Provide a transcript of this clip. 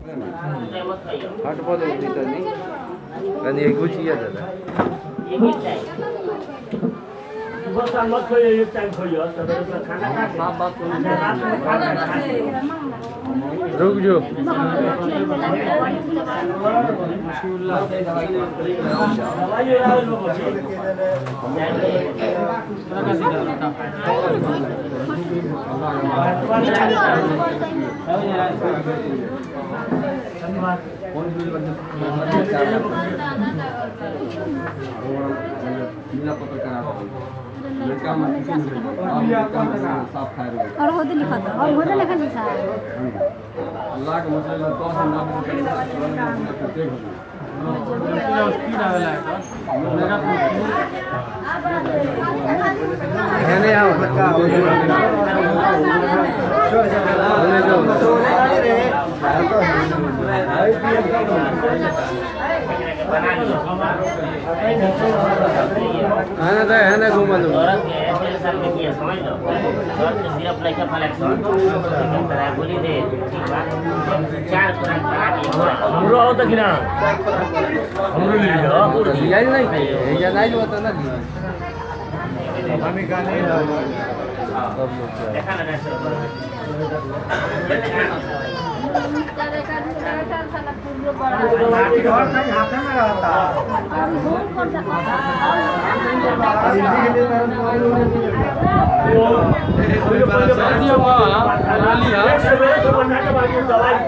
हट पदो उठी तो नहीं कहीं एक कुछ किया था बस मत खोइए एक टाइम खोइए सबेरे खाना खा के बात रुक जो दवाई यार लोग और होते लिखा था और होते लिखा नहीं था अल्लाह का मतलब तो हम ना मैंने आओ का आना तो है ना घूमा दो साल में किया समझ लो और सिर्फ लाइक फ्लेक्शन तरह बोली दे ठीक बा 4 खुराक बना के हमरो आओ तक ना हमरो ले लो यार नहीं ये नहीं होता ना हमें गाने देखा ना दवाई